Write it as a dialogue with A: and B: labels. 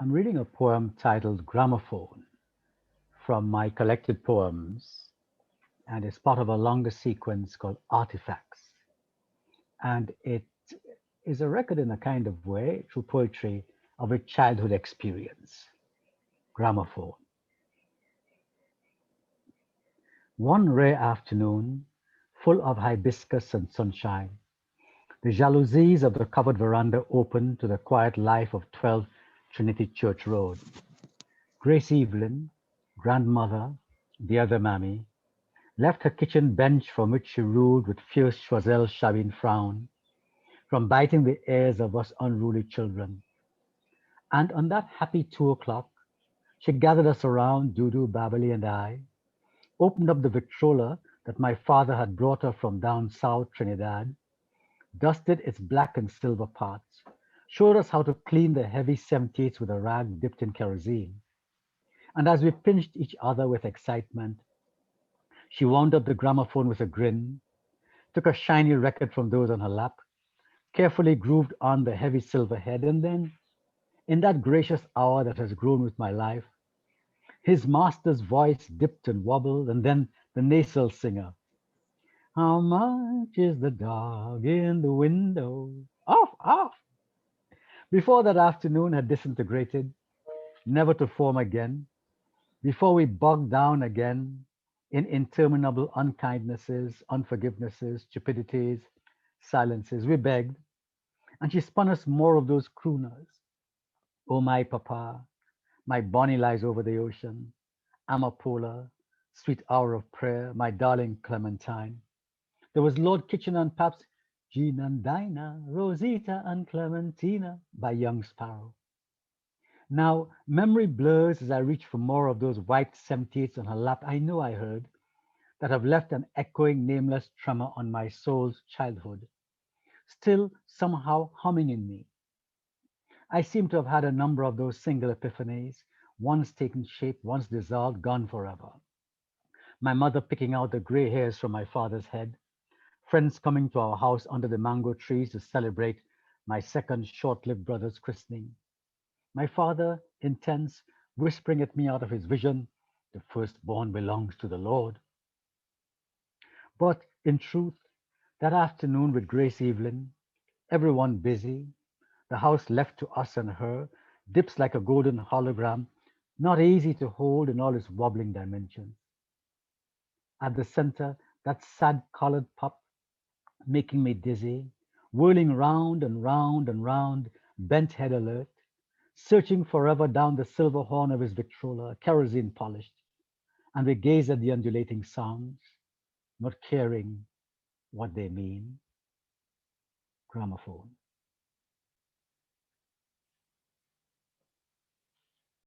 A: I'm reading a poem titled Gramophone from my collected poems, and it's part of a longer sequence called Artifacts. And it is a record in a kind of way, through poetry, of a childhood experience. Gramophone. One rare afternoon, full of hibiscus and sunshine, the jalousies of the covered veranda opened to the quiet life of 12 Trinity Church Road. Grace Evelyn, grandmother, the other mammy, left her kitchen bench from which she ruled with fierce Choiseul Chabin frown, from biting the ears of us unruly children. And on that happy 2 o'clock, she gathered us around, Dudu, Babali, and I, opened up the Victrola that my father had brought her from down south Trinidad, dusted its black and silver parts, showed us how to clean the heavy 78s with a rag dipped in kerosene. And as we pinched each other with excitement, she wound up the gramophone with a grin, took a shiny record from those on her lap, carefully grooved on the heavy silver head, and then, in that gracious hour that has grown with my life, his master's voice dipped and wobbled, and then the nasal singer. How much is the dog in the window? Off, off! Before that afternoon had disintegrated, never to form again, before we bogged down again in interminable unkindnesses, unforgivenesses, stupidities, silences, we begged, and she spun us more of those crooners. Oh, my papa, my Bonnie lies over the ocean, Amapola, sweet hour of prayer, my darling Clementine. There was Lord Kitchener and Pabst, Jean and Dinah, Rosita and Clementina by young Sparrow. Now, memory blurs as I reach for more of those white 78s on her lap I know I heard, that have left an echoing, nameless tremor on my soul's childhood, still somehow humming in me. I seem to have had a number of those single epiphanies, once taken shape, once dissolved, gone forever. My mother picking out the gray hairs from my father's head, friends coming to our house under the mango trees to celebrate my second short lived brother's christening. My father, intense, whispering at me out of his vision, the firstborn belongs to the Lord. But in truth, that afternoon with Grace Evelyn, everyone busy, the house left to us and her, dips like a golden hologram, not easy to hold in all its wobbling dimensions. At the center, that sad colored pup making me dizzy, whirling round and round and round, bent head alert, searching forever down the silver horn of his Victrola, kerosene polished, and we gaze at the undulating sounds, not caring what they mean. Gramophone.